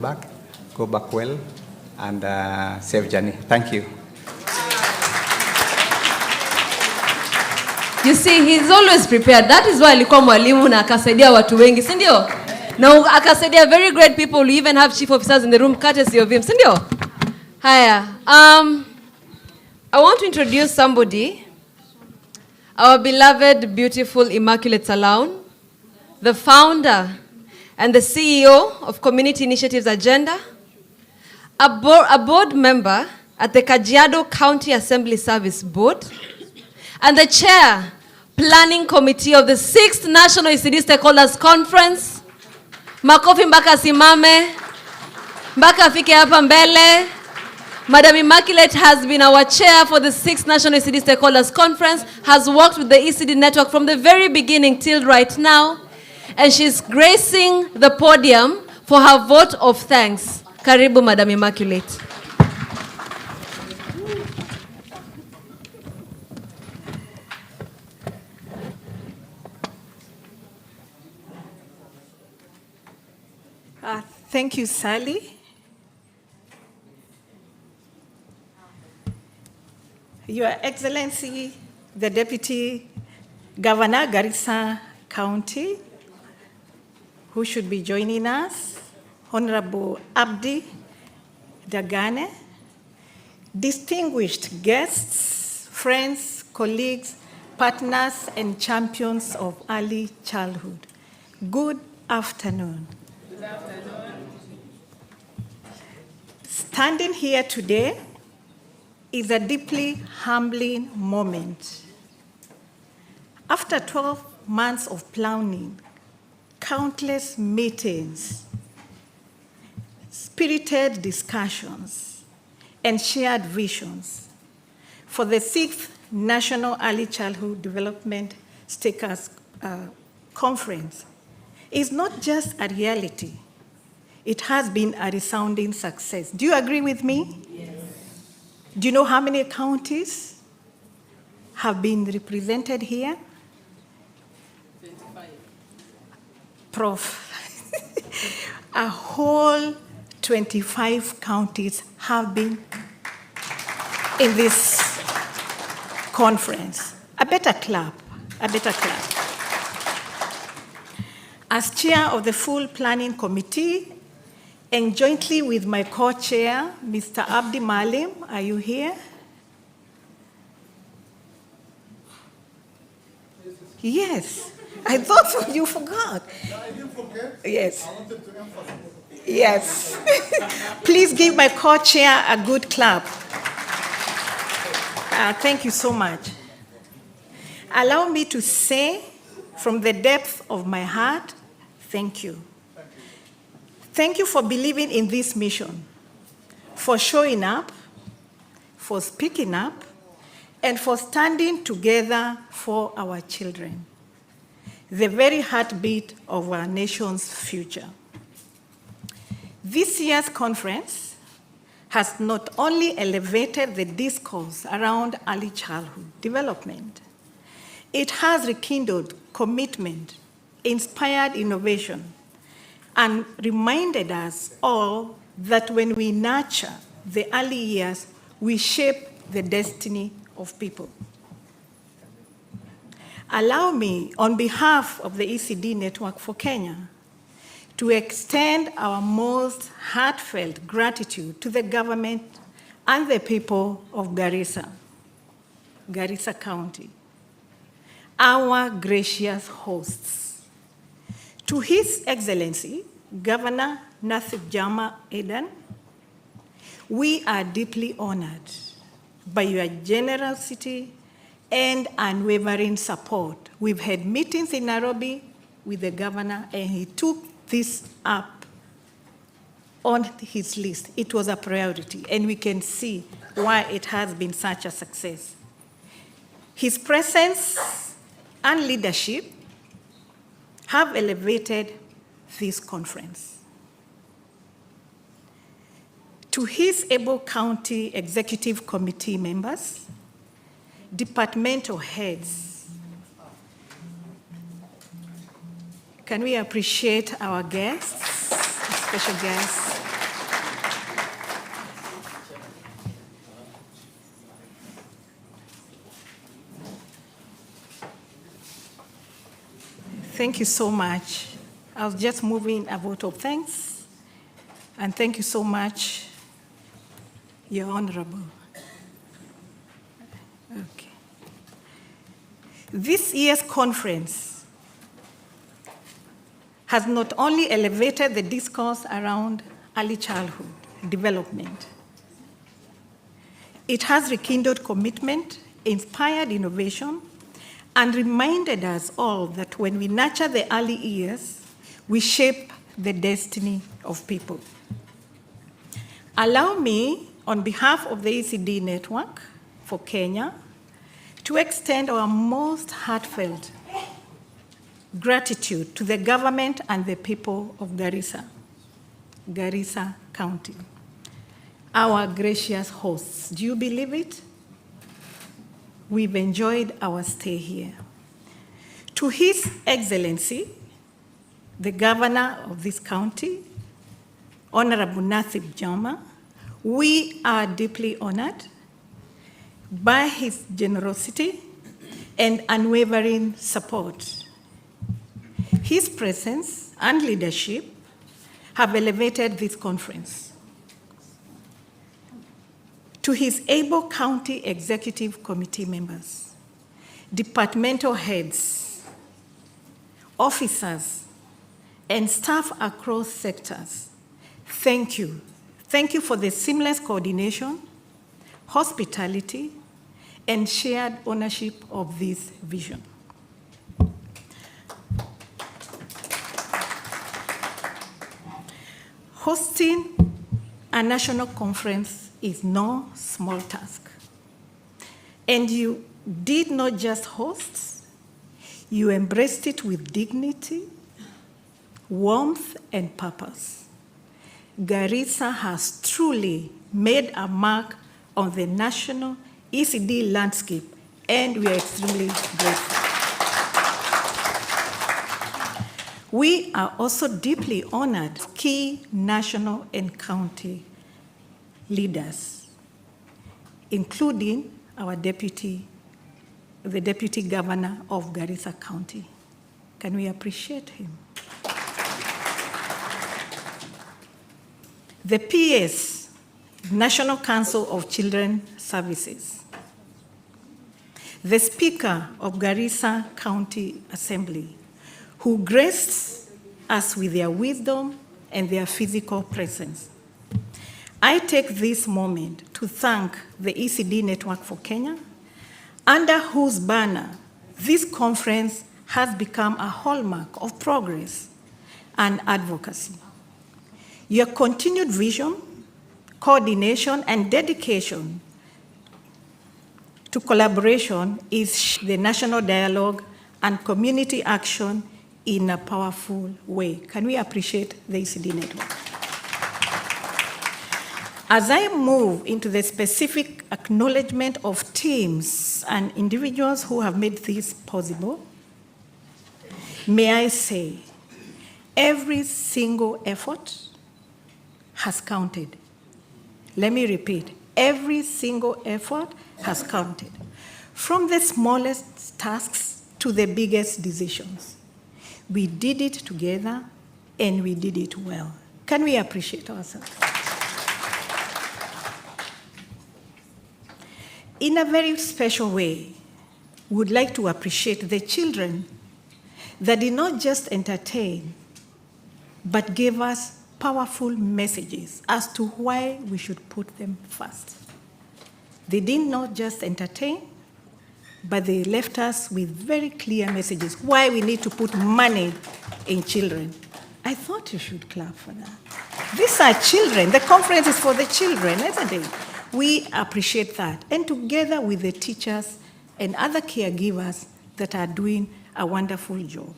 back, go back well, and safe journey. Thank you. You see, he's always prepared. That is why alikuwa mwalimu na akasaidia watu wengi, si ndio? Na akasaidia very great people. We even have chief officers in the room, courtesy of him, si ndio? Haya. I want to introduce somebody. Our beloved, beautiful, immaculate Salaun, the founder and the CEO of Community Initiatives Agenda, a board member at the Kajiado County Assembly Service Board, and the chair, planning committee of the 6th National ECD Stakeholders Conference. Makofi mpaka simame, mpaka afike hapa mbele. Madam Immaculate has been our chair for the 6th National ECD Stakeholders Conference, has worked with the ECD network from the very beginning till right now, and she's gracing the podium for her vote of thanks. Karibu, Madam Immaculate. Thank you, Sally. Your Excellency, the Deputy Governor, Garissa County, who should be joining us, Honorable Abdi Dagane, distinguished guests, friends, colleagues, partners, and champions of early childhood. Good afternoon. Good afternoon. Standing here today is a deeply humbling moment. After 12 months of planning, countless meetings, spirited discussions, and shared visions for the 6th National Early Childhood Development Stakeholders Conference is not just a reality, it has been a resounding success. Do you agree with me? Yes. Do you know how many counties have been represented here? 25. Prof. A whole 25 counties have been in this conference. A better clap, a better clap. As chair of the full planning committee, and jointly with my co-chair, Mr. Abdi Malim, are you here? Yes, I thought so, you forgot. No, I didn't forget. Yes. I wanted to emphasize. Yes. Please give my co-chair a good clap. Thank you so much. Allow me to say from the depth of my heart, thank you. Thank you for believing in this mission, for showing up, for speaking up, and for standing together for our children, the very heartbeat of our nation's future. This year's conference has not only elevated the discourse around early childhood development, it has rekindled commitment, inspired innovation, and reminded us all that when we nurture the early years, we shape the destiny of people. Allow me, on behalf of the ECD Network for Kenya, to extend our most heartfelt gratitude to the government and the people of Garissa County, our gracious hosts. To His Excellency, Governor Nathib Jama Eden, we are deeply honored by your generosity and unwavering support. We've had meetings in Nairobi with the governor, and he took this up on his list. It was a priority, and we can see why it has been such a success. His presence and leadership have elevated this conference. To his able county executive committee members, departmental heads, can we appreciate our guests, special guests? Thank you so much. I was just moving a vote of thanks. And thank you so much, Your Honorable. Okay. This year's conference has not only elevated the discourse around early childhood development, it has rekindled commitment, inspired innovation, and reminded us all that when we nurture the early years, we shape the destiny of people. Allow me, on behalf of the ECD network for Kenya, to extend our most heartfelt gratitude to the government and the people of Garissa County, our gracious hosts. Do you believe it? We've enjoyed our stay here. To His Excellency, the Governor of this county, Honorable Nathib Jama, we are deeply honored by his generosity and unwavering support. His presence and leadership have elevated this conference. To his able county executive committee members, departmental heads, officers, and staff across sectors, thank you. Thank you for the seamless coordination, hospitality, and shared ownership of this vision. Hosting a national conference is no small task. And you did not just host, you embraced it with dignity, warmth, and purpose. Garissa has truly made a mark on the national ECD landscape, and we are extremely grateful. We are also deeply honored key national and county leaders, including our the Deputy Governor of Garissa County. Can we appreciate him? The PS, National Council of Children Services, the Speaker of Garissa County Assembly, who graced us with their wisdom and their physical presence. I take this moment to thank the ECD Network for Kenya, under whose banner this conference has become a hallmark of progress and advocacy. Your continued vision, coordination, and dedication to collaboration is the national dialogue and community action in a powerful way. Can we appreciate the ECD network? As I move into the specific acknowledgement of teams and individuals who have made this possible, may I say, every single effort has counted. Let me repeat, every single effort has counted, from the smallest tasks to the biggest decisions. We did it together, and we did it well. Can we appreciate ourselves? In a very special way, we would like to appreciate the children that did not just entertain, but gave us powerful messages as to why we should put them first. They did not just entertain, but they left us with very clear messages why we need to put money in children. I thought you should clap for that. These are children. The conference is for the children, isn't it? We appreciate that. And together with the teachers and other caregivers that are doing a wonderful job.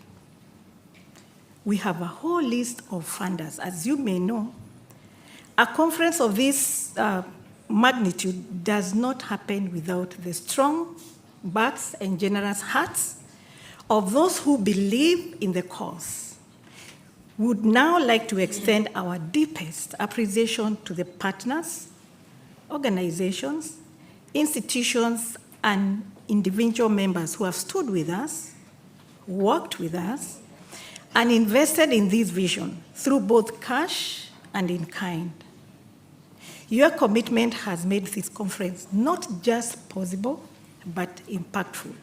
We have a whole list of funders. As you may know, a conference of this magnitude does not happen without the strong backs and generous hearts of those who believe in the cause. We would now like to extend our deepest appreciation to the partners, organizations, institutions, and individual members who have stood with us, worked with us, and invested in this vision through both cash and in kind. Your commitment has made this conference not just possible, but impactful.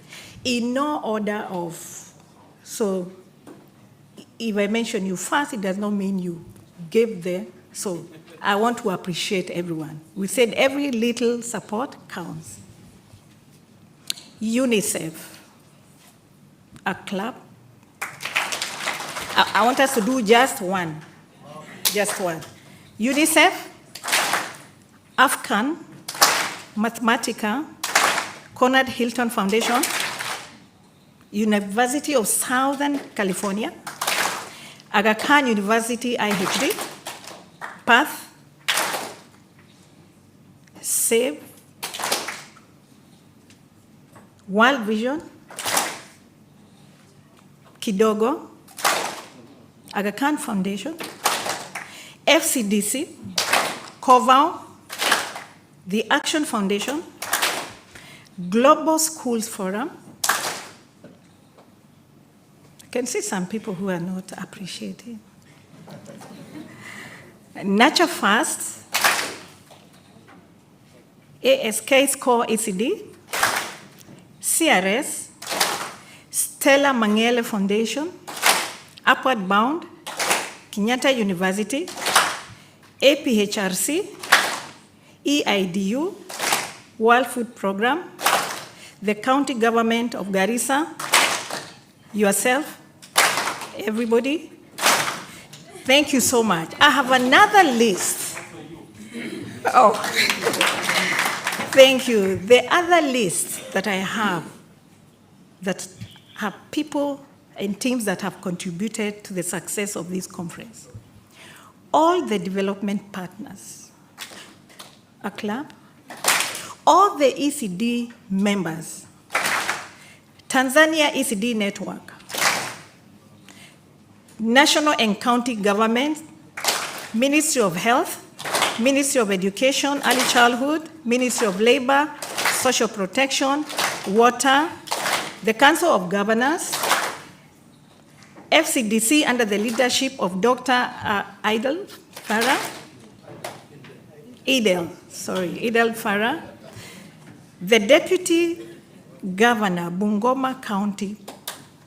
In no order of, so if I mention you first, it does not mean you gave there. So I want to appreciate everyone. We said every little support counts. UNICEF, a club. I want us to do just one. Just one. UNICEF, Afghan, Mathematica, Conrad Hilton Foundation, University of Southern California, Aga Khan University IHD, Path, SAVE, World Vision, Kidogo, Aga Khan Foundation, FCDC, COVAO, the Action Foundation, Global Schools Forum. I can see some people who are not appreciating. Nature First, ASK Score ECD, CRS, Stella Mangele Foundation, Upward Bound, Kenyatta University, APHRC, EIDU, World Food Program, the County Government of Garissa, yourself, everybody. Thank you so much. I have another list. Oh, thank you. The other list that I have that have people and teams that have contributed to the success of this conference. All the development partners, a club, all the ECD members, Tanzania ECD Network, national and county governments, Ministry of Health, Ministry of Education, Early Childhood, Ministry of Labor, Social Protection, Water, the Council of Governors, FCDC under the leadership of Dr. Idel Farah, the Deputy Governor, Bungoma County,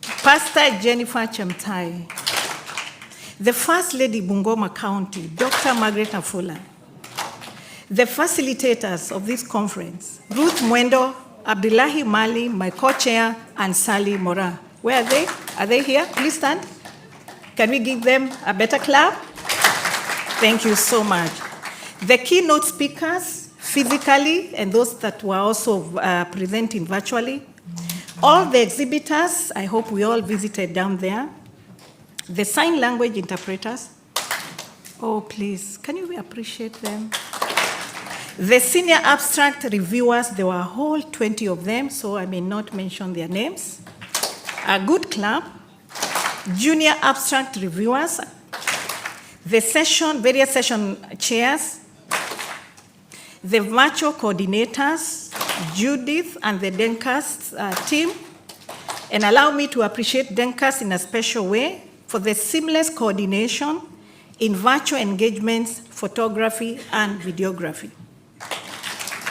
Pastor Jennifer Chemtai, the First Lady, Bungoma County, Dr. Margaret Afula, the facilitators of this conference, Ruth Mwendo, Abdullahi Mali, my co-chair, and Sally Mora. Where are they? Are they here? Please stand. Can we give them a better clap? Thank you so much. The keynote speakers, physically, and those that were also presenting virtually. All the exhibitors, I hope we all visited down there. The sign language interpreters. Oh, please, can you appreciate them? The senior abstract reviewers, there were a whole 20 of them, so I may not mention their names. A good club. Junior abstract reviewers. The various session chairs. The virtual coordinators, Judith and the Dencast team. And allow me to appreciate Dencast in a special way for the seamless coordination in virtual engagements, photography, and videography.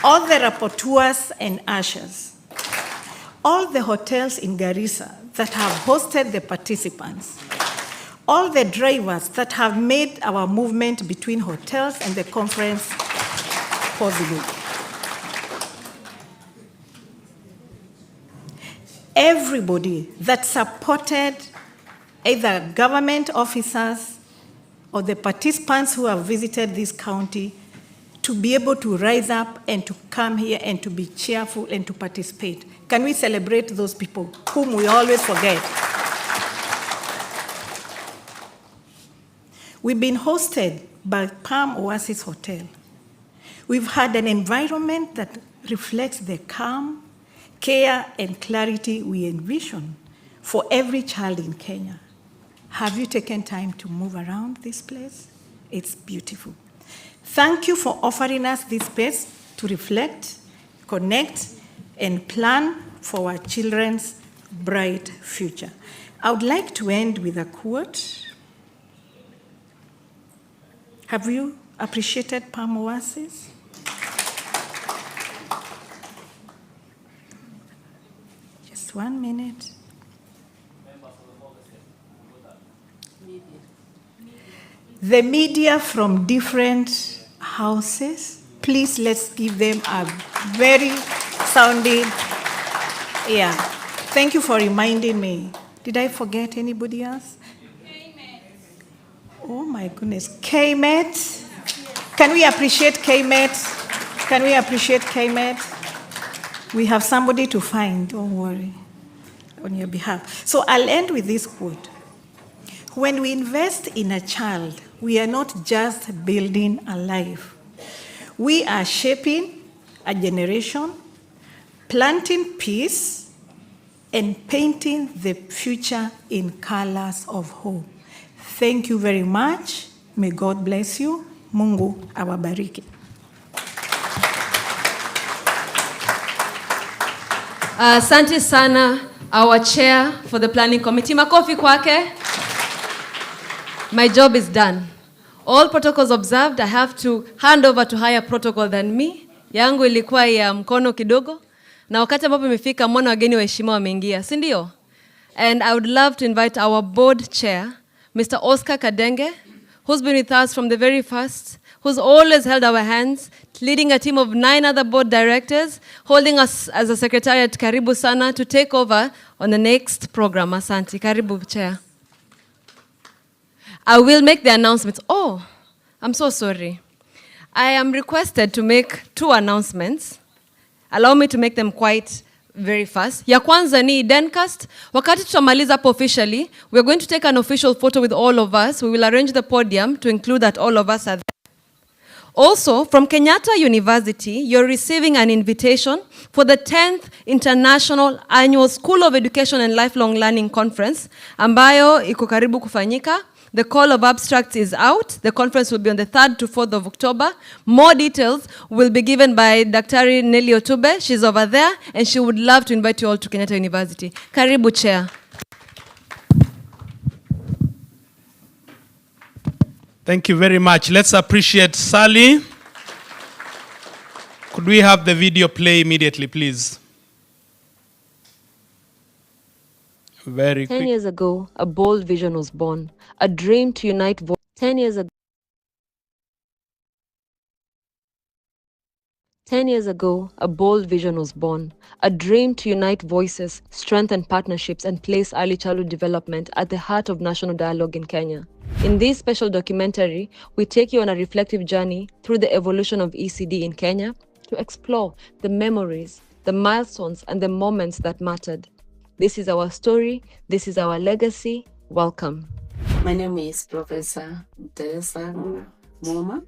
All the rapporteurs and ushers. All the hotels in Garissa that have hosted the participants. All the drivers that have made our movement between hotels and the conference possible. Everybody that supported either government officers or the participants who have visited this county to be able to rise up and to come here and to be cheerful and to participate. Can we celebrate those people whom we always forget? We've been hosted by Palm Oasis Hotel. We've had an environment that reflects the calm, care, and clarity we envision for every child in Kenya. Have you taken time to move around this place? It's beautiful. Thank you for offering us this space to reflect, connect, and plan for our children's bright future. I would like to end with a quote. Have you appreciated palm oasis? Just 1 minute. The media from different houses, please let's give them a very sounding, yeah. Thank you for reminding me. Did I forget anybody else? Oh my goodness, KMET. Can we appreciate KMET? Can we appreciate KMET? We have somebody to find, don't worry, on your behalf. So I'll end with this quote. When we invest in a child, we are not just building a life. We are shaping a generation, planting peace, and painting the future in colors of hope. Thank you very much. May God bless you. Mungu awabariki. Asante sana, our chair for the planning committee. Makofi kwake. My job is done. All protocols observed. I have to hand over to higher protocol than me. Yangu ilikuwa ya mkono kidogo. Na wakati ambapo imefika mwana wageni waheshimiwa wameingia, si ndio? And I would love to invite our board chair, Mr. Oscar Kadenge, who's been with us from the very first, who's always held our hands, leading a team of 9 other board directors, holding us as a secretariat. Karibu sana to take over on the next program. Asante. Karibu, chair. I will make the announcements. Oh, I'm so sorry. I am requested to make 2 announcements. Allow me to make them quite very fast. Ya kwanza ni Dencast. Wakati tutamaliza hapo officially, we're going to take an official photo with all of us. We will arrange the podium to include that all of us are there. Also, from Kenyatta University, you're receiving an invitation for the 10th International Annual School of Education and Lifelong Learning Conference, ambayo iko karibu kufanyika. The call of abstracts is out. The conference will be on the 3rd to 4th of October. More details will be given by Dr. Nelly Otube. She's over there, and she would love to invite you all to Kenyatta University. Karibu, Chair. Thank you very much. Let's appreciate Sally. Could we have the video play immediately, please? Very quick. 10 years ago, a bold vision was born, a dream to unite 10 years ago. 10 years ago, a bold vision was born, a dream to unite voices, strengthen partnerships, and place early childhood development at the heart of national dialogue in Kenya. In this special documentary, we take you on a reflective journey through the evolution of ECD in Kenya to explore the memories, the milestones, and the moments that mattered. This is our story. This is our legacy. Welcome. My name is Professor Teresa Moma,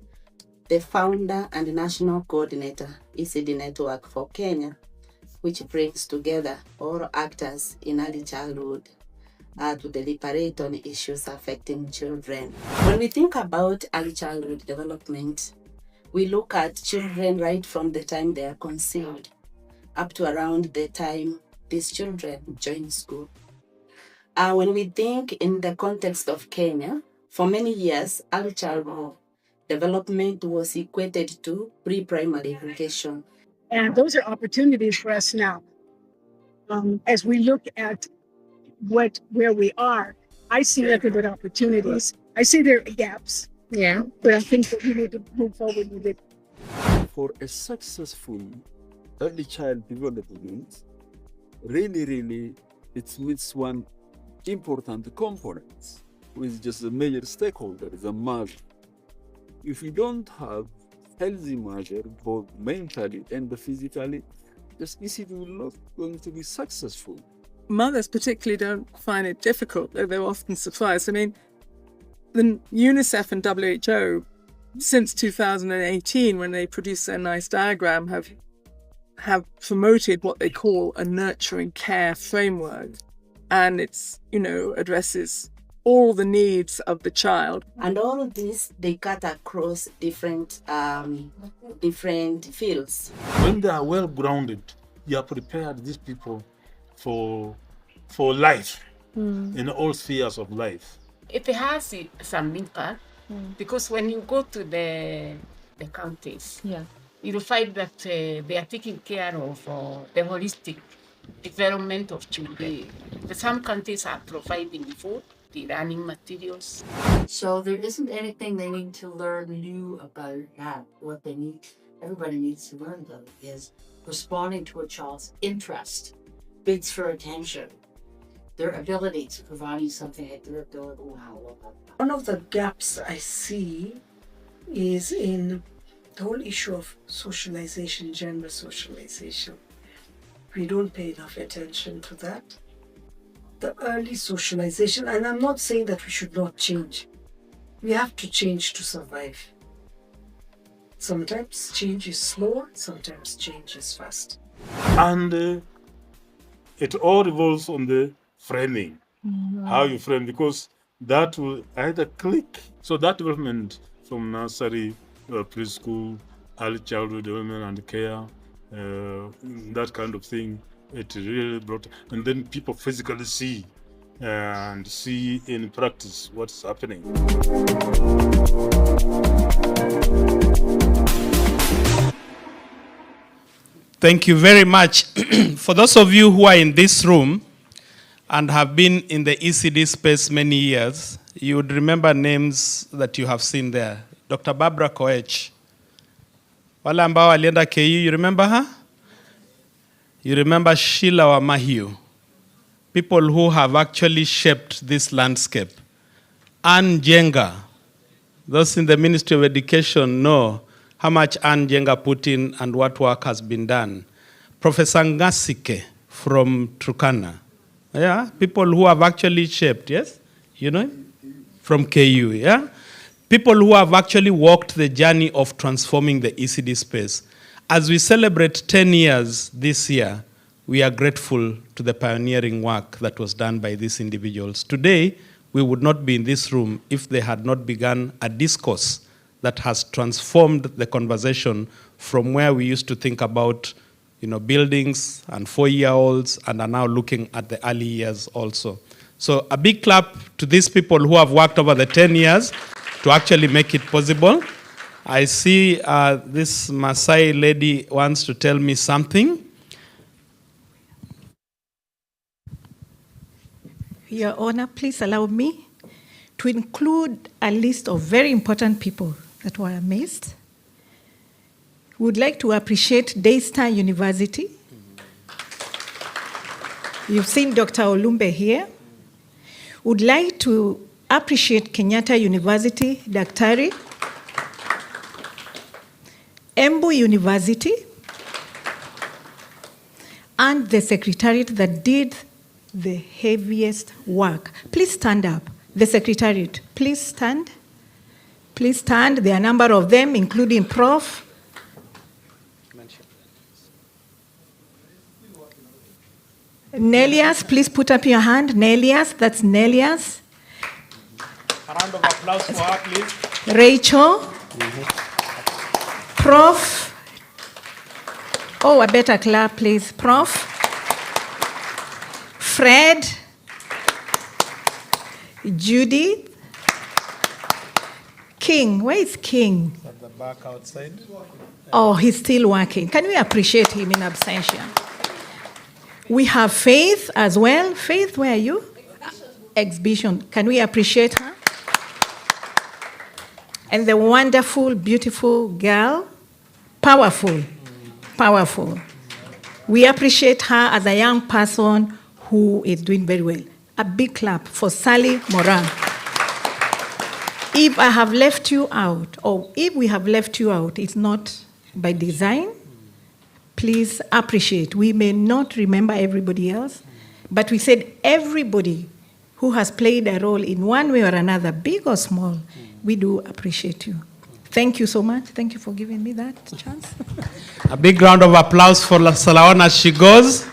the founder and national coordinator, ECD Network for Kenya, which brings together all actors in early childhood to deliberate on issues affecting children. When we think about early childhood development, we look at children right from the time they are conceived up to around the time these children join school. When we think in the context of Kenya, for many years, early childhood development was equated to pre-primary education. And those are opportunities for us now. As we look at where we are, I see nothing but opportunities. I see there are gaps, but I think that we need to move forward with it. For a successful early child development, really, it meets one important component, which is just a major stakeholder, the mother. If you don't have healthy mother, both mentally and physically, this ECD will not going to be successful. Mothers particularly don't find it difficult, though they're often surprised. I mean, the UNICEF and WHO, since 2018, when they produced their nice diagram, have promoted what they call a nurturing care framework. And it's, addresses all the needs of the child. And all of this, they cut across different fields. When they are well grounded, you are prepared these people for life. in all spheres of life. It has some impact because when you go to the counties, you'll find that they are taking care of the holistic development of children. Some countries are providing food, the learning materials. So there isn't anything they need to learn new about that. What everybody needs to learn though is responding to a child's interest, bids for attention, their ability to providing something at their ability. One of the gaps I see is in the whole issue of socialization, gender socialization. We don't pay enough attention to that. The early socialization, and I'm not saying that we should not change. We have to change to survive. Sometimes change is slow, sometimes change is fast. And it all revolves on the framing, how you frame, because that will either click. So that development from nursery, preschool, early childhood development and care, that kind of thing, it really brought, and then people physically see and see in practice what's happening. Thank you very much. For those of you who are in this room and have been in the ECD space many years, you would remember names that you have seen there. Dr. Barbara Koech. Wale ambao walienda KU, you remember her? You remember Sheila Wamahiu. People who have actually shaped this landscape. Anne Jenga. Those in the Ministry of Education know how much Anne Jenga put in and what work has been done. Professor Ngasike from Turkana. Yeah, people who have actually shaped, yes? You know? From KU, yeah? People who have actually walked the journey of transforming the ECD space. As we celebrate 10 years this year, we are grateful to the pioneering work that was done by these individuals. Today, we would not be in this room if they had not begun a discourse that has transformed the conversation from where we used to think about, buildings and 4-year-olds and are now looking at the early years also. So a big clap to these people who have worked over the 10 years to actually make it possible. I see this Maasai lady wants to tell me something. Your Honor, please allow me to include a list of very important people that were missed. We would like to appreciate Daystar University. You've seen Dr. Olumbe here. Would like to appreciate Kenyatta University, Daktari, Embu University, and the secretariat that did the heaviest work. Please stand up. The secretariat, please stand. Please stand. There are a number of them, including Prof. Nelias, please put up your hand. Nelias, that's Nelias. A round of applause for her, please. Rachel. Prof. Oh, a better clap, please. Prof. Fred. Judy. King. Where is King? At the back outside. Oh, he's still working. Can we appreciate him in absentia? We have Faith as well. Faith, where are you? Exhibition. Can we appreciate her? And the wonderful, beautiful girl. Powerful. Powerful. We appreciate her as a young person who is doing very well. A big clap for Sally Moran. If I have left you out, or if we have left you out, it's not by design. Please appreciate. We may not remember everybody else, but we said everybody who has played a role in one way or another, big or small, we do appreciate you. Thank you so much. Thank you for giving me that chance. A big round of applause for Salawan as she goes.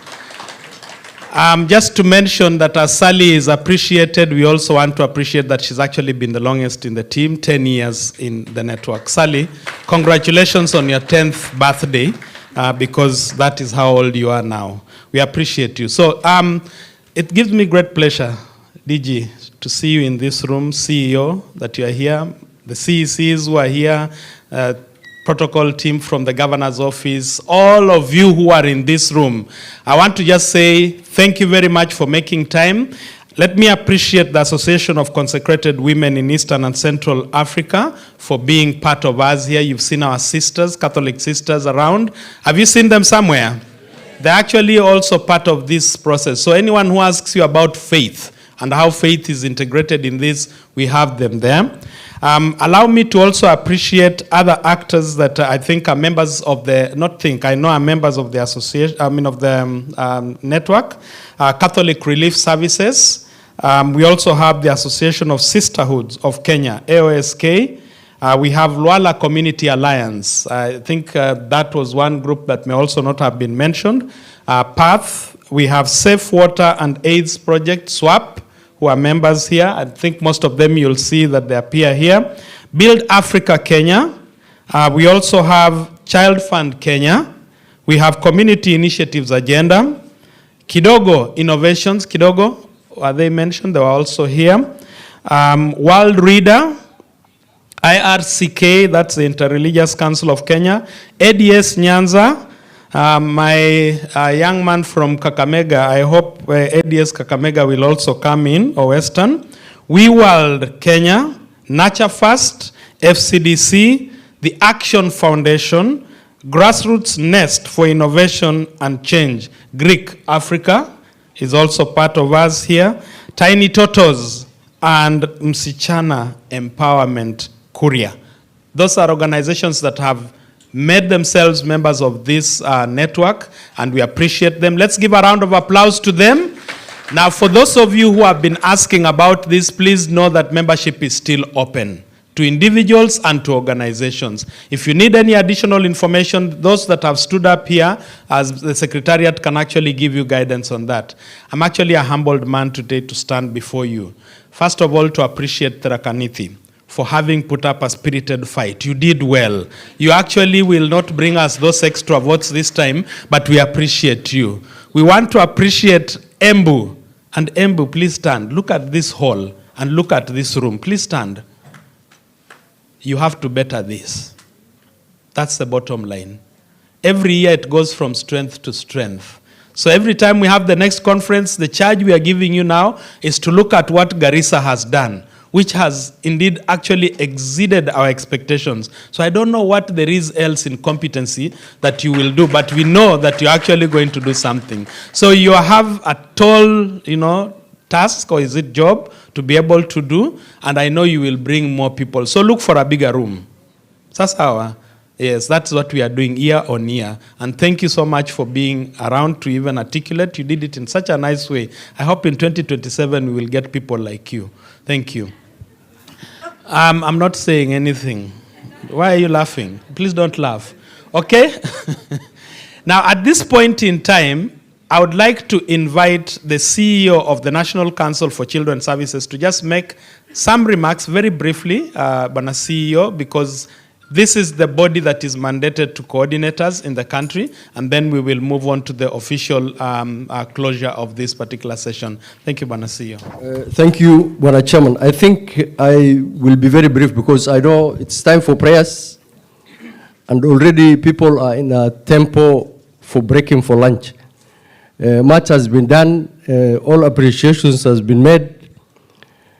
Just to mention that as Sally is appreciated, we also want to appreciate that she's actually been the longest in the team, 10 years in the network. Sally, congratulations on your 10th birthday, because that is how old you are now. We appreciate you. So it gives me great pleasure DG, to see you in this room, CEO, that you are here, the CECs who are here, protocol team from the governor's office, all of you who are in this room. I want to just say thank you very much for making time. Let me appreciate the Association of Consecrated Women in Eastern and Central Africa for being part of us here. You've seen our sisters, Catholic sisters around. Have you seen them somewhere? They're actually also part of this process. So anyone who asks you about faith and how faith is integrated in this, we have them there. Allow me to also appreciate other actors that I think are members of the, I know are members of the association, of the network, Catholic Relief Services. We also have the Association of Sisterhoods of Kenya, AOSK. We have Luala Community Alliance. I think that was one group that may also not have been mentioned. PATH. We have Safe Water and AIDS Project, SWAP, who are members here. I think most of them you'll see that they appear here. Build Africa Kenya. We also have Child Fund Kenya. We have Community Initiatives Agenda. Kidogo Innovations, Kidogo, are they mentioned? They were also here. World Reader. IRCK, that's the Interreligious Council of Kenya. ADS Nyanza. My young man from Kakamega, I hope ADS Kakamega will also come in, or Western. We World Kenya, Nurture First, FCDC, the Action Foundation, Grassroots Nest for Innovation and Change, Greek Africa is also part of us here. Tiny Totos and Msichana Empowerment Kuria. Those are organizations that have made themselves members of this network, and we appreciate them. Let's give a round of applause to them. Now, for those of you who have been asking about this, please know that membership is still open to individuals and to organizations. If you need any additional information, those that have stood up here as the Secretariat can actually give you guidance on that. I'm actually a humbled man today to stand before you. First of all, to appreciate Tharakanithi for having put up a spirited fight. You did well. You actually will not bring us those extra votes this time, but we appreciate you. We want to appreciate Embu. And Embu, please stand. Look at this hall and look at this room. Please stand. You have to better this. That's the bottom line. Every year it goes from strength to strength. So every time we have the next conference, the charge we are giving you now is to look at what Garissa has done, which has indeed actually exceeded our expectations. So I don't know what there is else in competency that you will do, but we know that you're actually going to do something. So you have a tall, task, or is it job, to be able to do, and I know you will bring more people. So look for a bigger room. Sasawa. Yes, that's what we are doing year on year. And thank you so much for being around to even articulate. You did it in such a nice way. I hope in 2027 we will get people like you. Thank you. I'm not saying anything. Why are you laughing? Please don't laugh. Okay? Now, at this point in time, I would like to invite the CEO of the National Council for Children's Services to just make some remarks very briefly, Bana CEO, because this is the body that is mandated to coordinators in the country, and then we will move on to the official closure of this particular session. Thank you, Bana CEO. Thank you, Bana Chairman. I think I will be very brief because I know it's time for prayers, and already people are in a tempo for breaking for lunch. Much has been done, all appreciations has been made.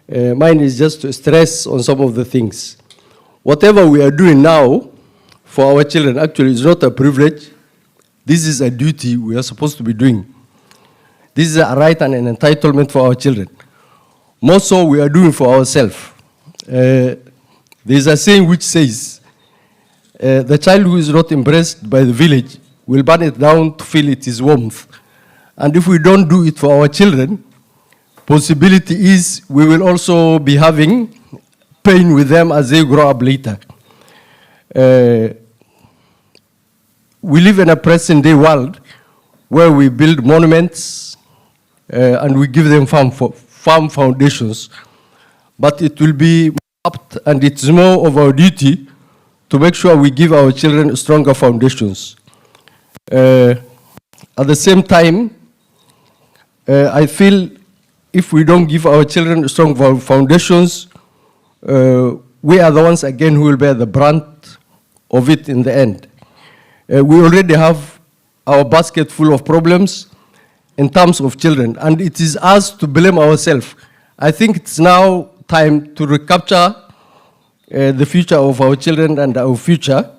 Mine is just to stress on some of the things. Whatever we are doing now for our children actually is not a privilege. This is a duty we are supposed to be doing. This is a right and an entitlement for our children. More so we are doing for ourselves. There's a saying which says, the child who is not embraced by the village will burn it down to feel its warmth. And if we don't do it for our children, possibility is we will also be having pain with them as they grow up later. We live in a present-day world where we build monuments and we give them firm foundations. But it will be apt, and it's more of our duty to make sure we give our children stronger foundations. At the same time, I feel if we don't give our children strong foundations, we are the ones again who will bear the brunt of it in the end. We already have our basket full of problems in terms of children, and it is us to blame ourselves. I think it's now time to recapture the future of our children and our future.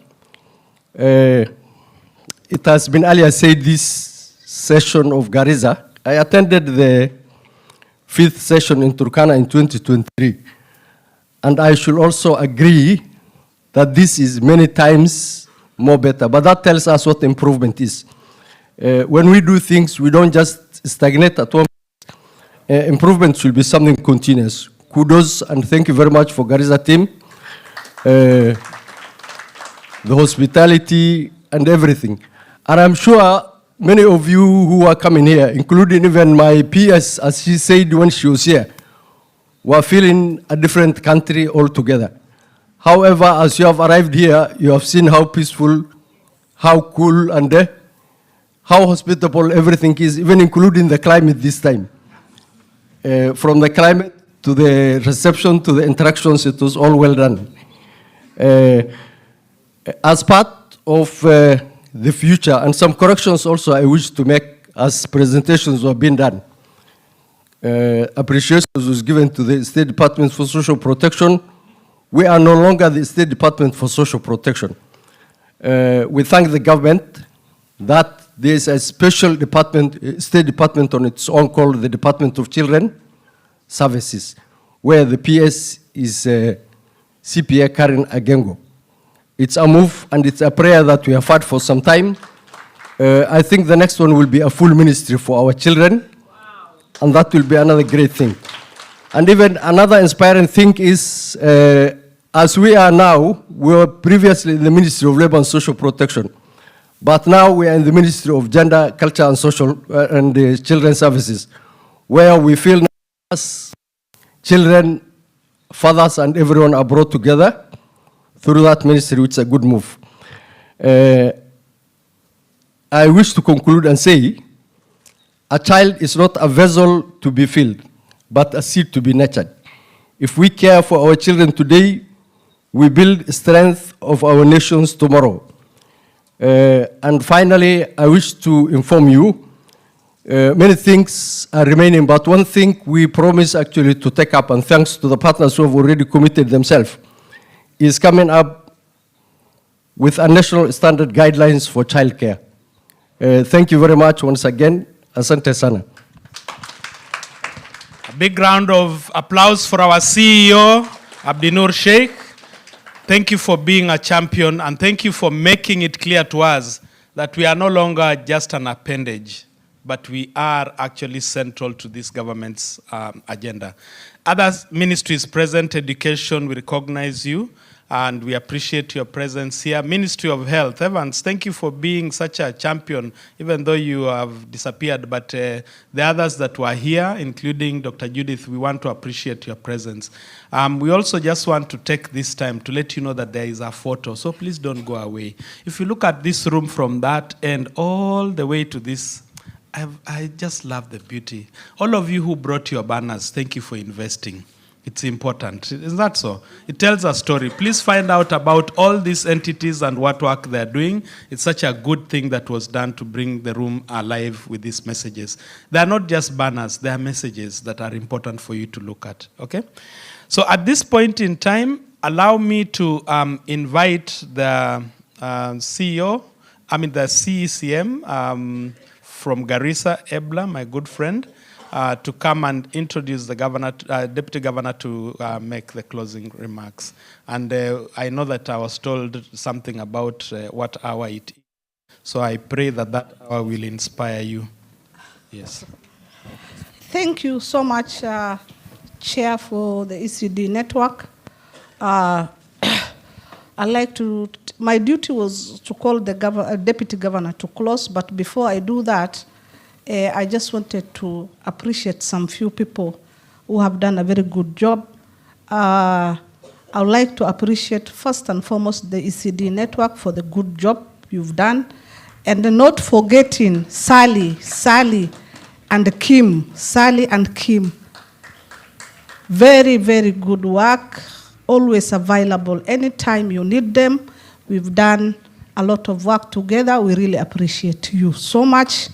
It has been earlier said this session of Garissa. I attended the 5th session in Turkana in 2023. And I should also agree that this is many times more better. But that tells us what improvement is. When we do things, we don't just stagnate at one. Improvement should be something continuous. Kudos and thank you very much for Garissa team. The hospitality and everything. And I'm sure many of you who are coming here, including even my PS, as she said when she was here, were feeling a different country altogether. However, as you have arrived here, you have seen how peaceful, how cool, and how hospitable everything is, even including the climate this time. From the climate to the reception to the interactions, it was all well done. As part of the future, and some corrections also I wish to make as presentations were being done. Appreciation was given to the State Department for Social Protection. We are no longer the State Department for Social Protection. We thank the government that there is a special department, State Department on its own called the Department of Children Services, where the PS is CPA Karen Agengo. It's a move and it's a prayer that we have had for some time. I think the next one will be a full ministry for our children. Wow. And that will be another great thing. And even another inspiring thing is, as we are now, we were previously in the Ministry of Labor and Social Protection. But now we are in the Ministry of Gender, Culture and Social and Children Services, where we feel as children, fathers and everyone are brought together through that ministry, which is a good move. I wish to conclude and say, a child is not a vessel to be filled, but a seed to be nurtured. If we care for our children today, we build strength of our nations tomorrow. And finally, I wish to inform you, many things are remaining, but one thing we promise actually to take up, and thanks to the partners who have already committed themselves, is coming up with a national standard guidelines for childcare. Thank you very much once again. Asante sana. A big round of applause for our CEO, Abdinur Sheikh. Thank you for being a champion, and thank you for making it clear to us that we are no longer just an appendage, but we are actually central to this government's agenda. Other ministries present, education, we recognize you, and we appreciate your presence here. Ministry of Health, Evans, thank you for being such a champion, even though you have disappeared. But the others that were here, including Dr. Judith, we want to appreciate your presence. We also just want to take this time to let you know that there is a photo, so please don't go away. If you look at this room from that end all the way to this, I just love the beauty. All of you who brought your banners, thank you for investing. It's important. Isn't that so? It tells a story. Please find out about all these entities and what work they're doing. It's such a good thing that was done to bring the room alive with these messages. They're not just banners. They are messages that are important for you to look at. Okay? So at this point in time, allow me to invite the CEO, the CECM from Garissa, Ebla, my good friend, to come and introduce the governor, deputy governor, to make the closing remarks. And I know that I was told something about what hour it is. So I pray that that hour will inspire you. Yes. Thank you so much, Chair, for the ECD network. I'd like to, my duty was to call the deputy governor to close, but before I do that, I just wanted to appreciate some few people who have done a very good job. I would like to appreciate first and foremost the ECD network for the good job you've done, and not forgetting Sally and Kim. Sally and Kim, Very, very good work. Always available anytime you need them. We've done a lot of work together. We really appreciate you so much.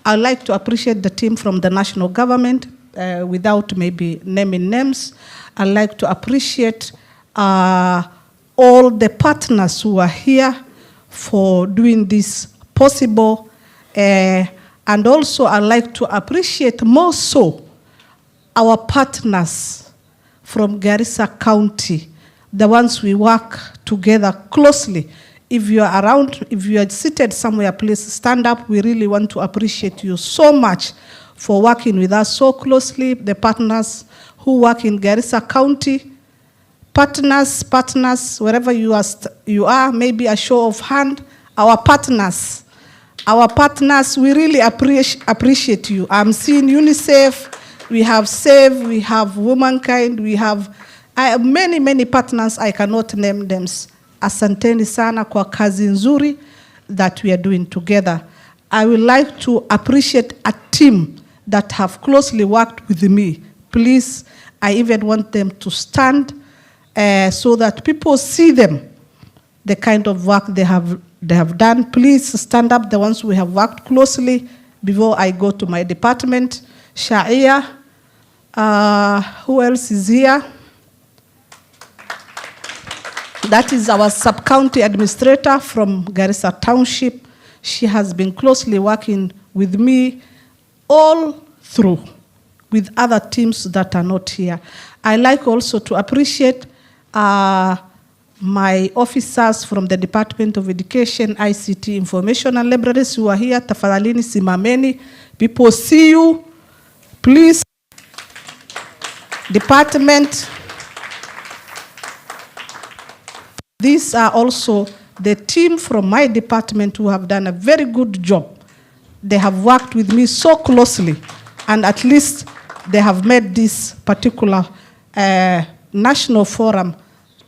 I'd like to appreciate the team from the national government, without maybe naming names. I'd like to appreciate all the partners who are here for doing this possible. And also I'd like to appreciate more so our partners from Garissa County, the ones we work together closely. If you are around, if you are seated somewhere, please stand up. We really want to appreciate you so much for working with us so closely. The partners who work in Garissa County, partners, wherever you are, maybe a show of hand. Our partners, we really appreciate you. I'm seeing UNICEF, we have SAVE, we have Womankind, we have many partners. I cannot name them. Asanteni sana kwa kazi nzuri that we are doing together. I would like to appreciate a team that have closely worked with me. Please, I even want them to stand so that people see them, the kind of work they have done. Please stand up, the ones we have worked closely. Before I go to my department, Shaia, who else is here? That is our sub-county administrator from Garissa Township. She has been closely working with me all through, with other teams that are not here. I like also to appreciate my officers from the Department of Education, ICT, Information and Libraries who are here. Tafadhalini simameni. People see you. Please. Department. These are also the team from my department who have done a very good job. They have worked with me so closely, and at least they have made this particular national forum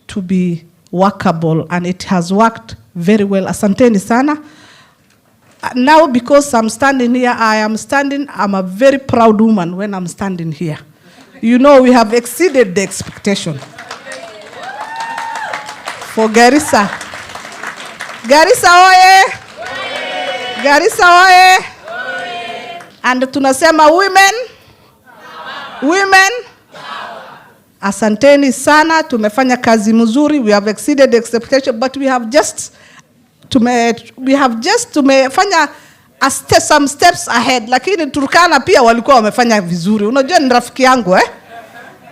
to be workable, and it has worked very well. Asanteni sana. Now, because I'm standing here, I'm a very proud woman when I'm standing here. You know, we have exceeded the expectation. For Garissa. Garissa oye! Garissa oye! And tunasema women. Asanteni sana, tumefanya kazi mzuri. We have exceeded the expectation, but we have just tumefanya some steps ahead. Lakini Turkana pia walikuwa wamefanya vizuri. Unajua ni rafiki yangu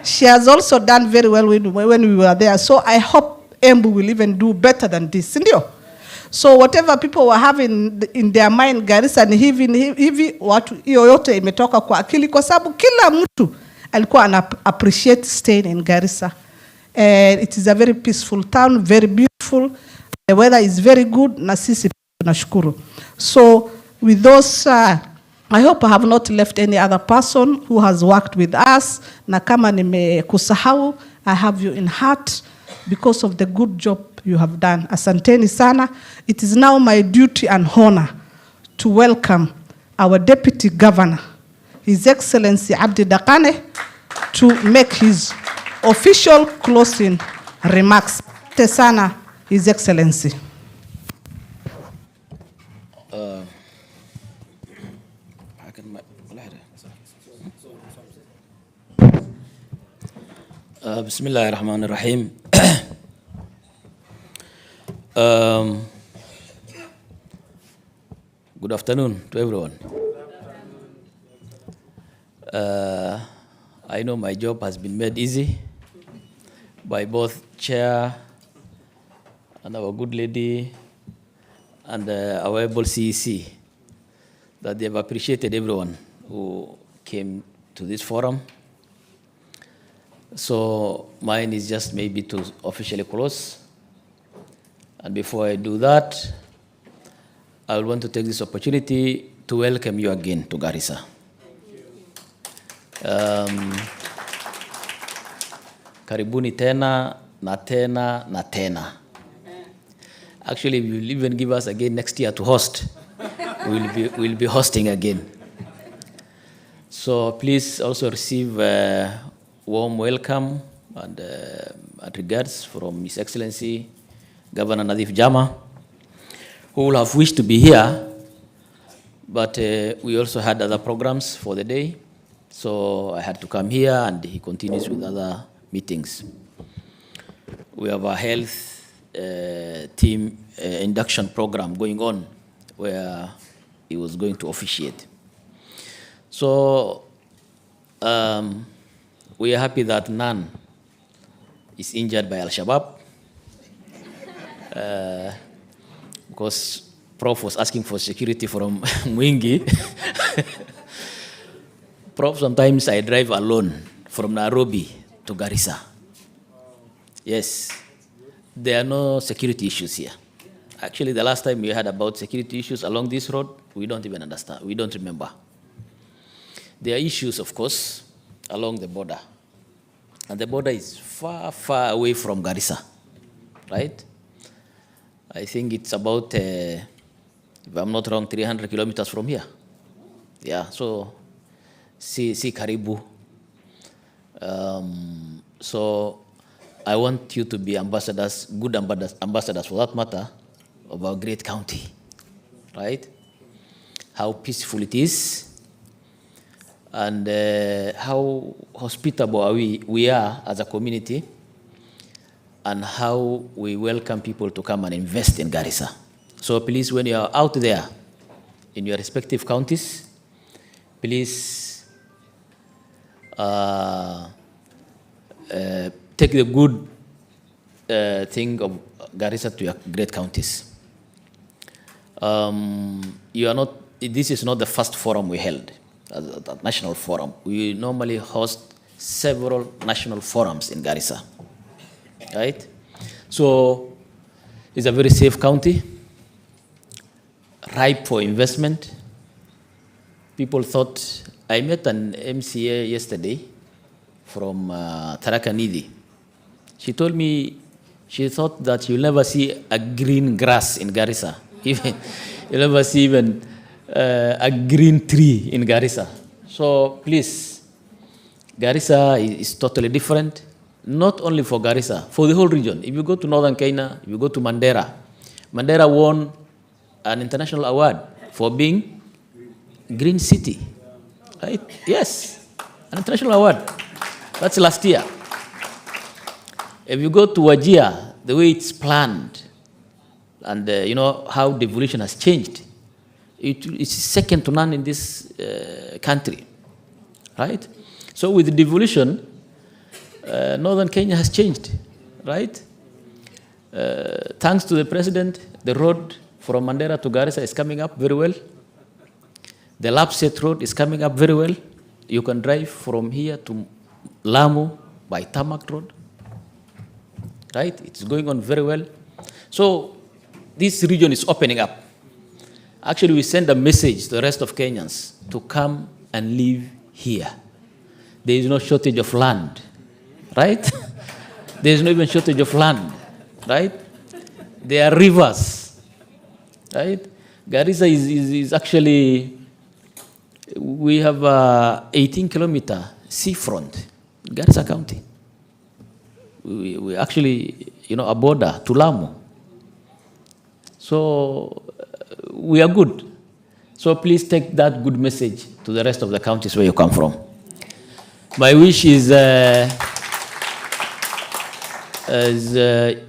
She has also done very well when we were there. So I hope Embu will even do better than this, sindio? So whatever people were having in their mind, Garissa ni hivi, watu hiyo yote imetoka kwa akili, kwa sababu kila mtu alikuwa appreciate staying in Garissa. It is a very peaceful town, very beautiful. The weather is very good, na sisi tunashukuru. So with those, I hope I have not left any other person who has worked with us. Na kama nimekusahau, I have you in heart, because of the good job you have done. Asanteni sana. It is now my duty and honor to welcome our Deputy Governor, His Excellency Abdi Dakane, to make his official closing remarks. Asante sana, His Excellency. Bismillahirrahmanirrahim. Good afternoon to everyone. I know my job has been made easy by both Chair and our good lady and our able CEC, that they have appreciated everyone who came to this forum. So mine is just maybe to officially close. And before I do that, I would want to take this opportunity to welcome you again to Garissa. Karibuni tena, na tena, na tena. Actually, we will even give us again next year to host. We'll be hosting again. So please also receive warm welcome and regards from His Excellency Governor Nadif Jama, who will have wished to be here, but we also had other programs for the day, so I had to come here, and he continues with other meetings. We have a health team induction program going on where he was going to officiate. So we are happy that none is injured by Al-Shabaab, because Prof was asking for security from Mwingi. Prof, sometimes I drive alone from Nairobi to Garissa. Yes, there are no security issues here. Actually, the last time we had about security issues along this road, we don't even understand. We don't remember. There are issues, of course, along the border. And the border is far, far away from Garissa, right? I think it's about, if I'm not wrong, 300 kilometers from here. Yeah, so, see Karibu. So, I want you to be ambassadors, good ambassadors for that matter, of our great county, right? How peaceful it is, and how hospitable we are as a community, and how we welcome people to come and invest in Garissa. So please, when you are out there in your respective counties, please take the good thing of Garissa to your great counties. This is not the first forum we held, a national forum. We normally host several national forums in Garissa, right? So it's a very safe county, ripe for investment. People thought, I met an MCA yesterday from Tharaka Nithi. She told me she thought that you'll never see a green grass in Garissa. You'll never see even a green tree in Garissa. So please, Garissa is totally different, not only for Garissa, for the whole region. If you go to northern Kenya, if you go to Mandera, Mandera won an international award for being green city, right? Yes, an international award. That's last year. If you go to Wajir, the way it's planned, and you know how devolution has changed, it's second to none in this country, right? So with the devolution, northern Kenya has changed, right? Thanks to the president, the road from Mandera to Garissa is coming up very well. The Lapset road is coming up very well. You can drive from here to Lamu by tarmac road, right? It's going on very well. So this region is opening up. Actually, we send a message to the rest of Kenyans to come and live here. There is no shortage of land, right? There is no even shortage of land, right? There are rivers, right? Garissa is actually, we have 18-kilometer seafront, Garissa County. We actually, a border to Lamu. So we are good. So please take that good message to the rest of the counties where you come from. My wish is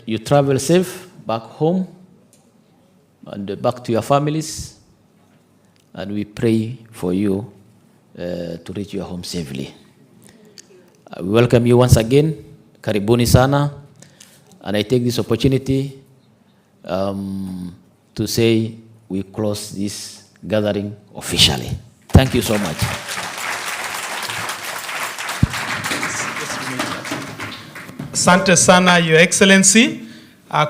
you travel safe back home and back to your families, and we pray for you to reach your home safely. We welcome you once again. Karibuni sana. And I take this opportunity to say we close this gathering officially. Thank you so much. Asante sana, Your Excellency.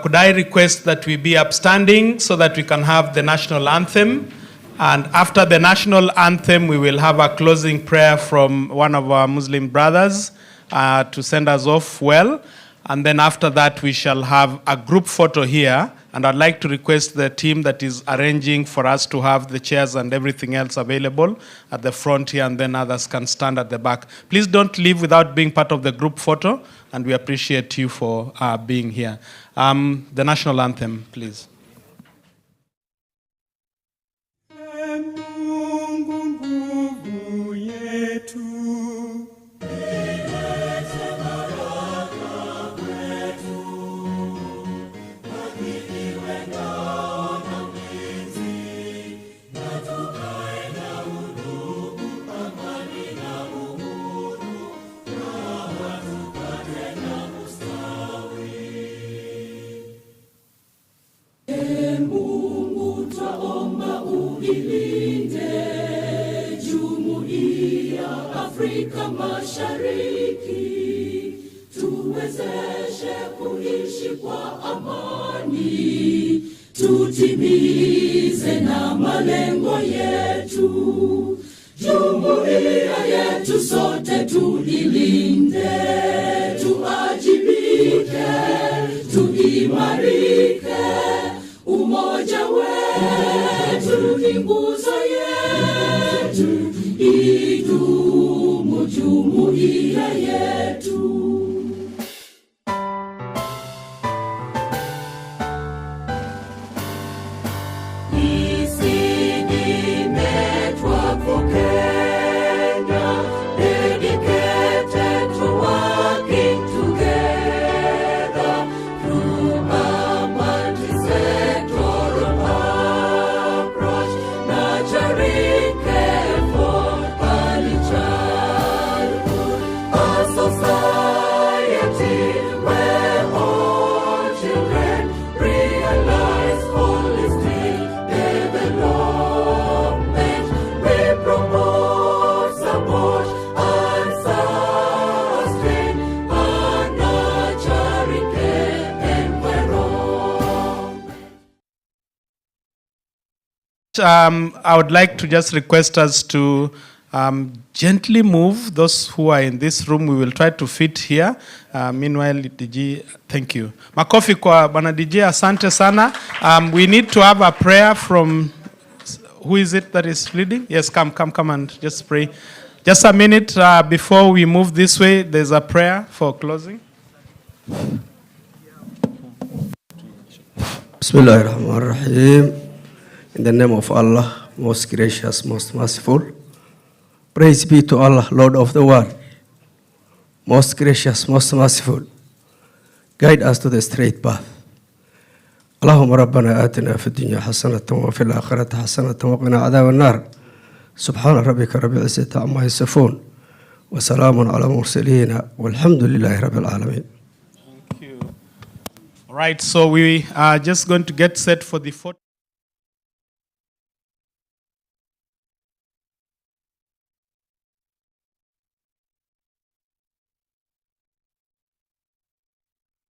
Could I request that we be upstanding so that we can have the national anthem? And after the national anthem, we will have a closing prayer from one of our Muslim brothers to send us off well. And then after that, we shall have a group photo here And I'd like to request the team that is arranging for us to have the chairs and everything else available at the front here, and then others can stand at the back. Please don't leave without being part of the group photo, and we appreciate you for being here. The national anthem, please. Afrika Mashariki, tuwezeshe kuishi kwa amani, tutimize na malengo yetu. Jumuiya yetu sote tuilinde, tuajibike, tuimarike. Umoja wetu ni nguzo yetu, idumu jumuiya yetu. ECD Network for Kenya, dedicated to working together through a multi-sectoral approach, nurturing care for early childhood, a society where all children realize holistic development. We promote, support, and sustain a nurturing environment. I would like to just request us to gently move those who are in this room. We will try to fit here. Meanwhile, DJ, thank you. Makofi kwa Bwana DJ, asante sana. We need to have a prayer from, who is it that is leading? Yes, come and just pray. Just a minute before we move this way, there's a prayer for closing. Bismillahirrahmanirrahim. In the name of Allah, most gracious, most merciful. Praise be to Allah, Lord of the world. Most gracious, most merciful. Guide us to the straight path. اللهم ربنا آتنا في الدنيا حسنة وفي الآخرة حسنة وقنا عذاب النار. سبحان ربك رب العزة عما يصفون وسلام على المرسلين والحمد لله رب العالمين. Thank you. All right, so we are just going to get set for the photo.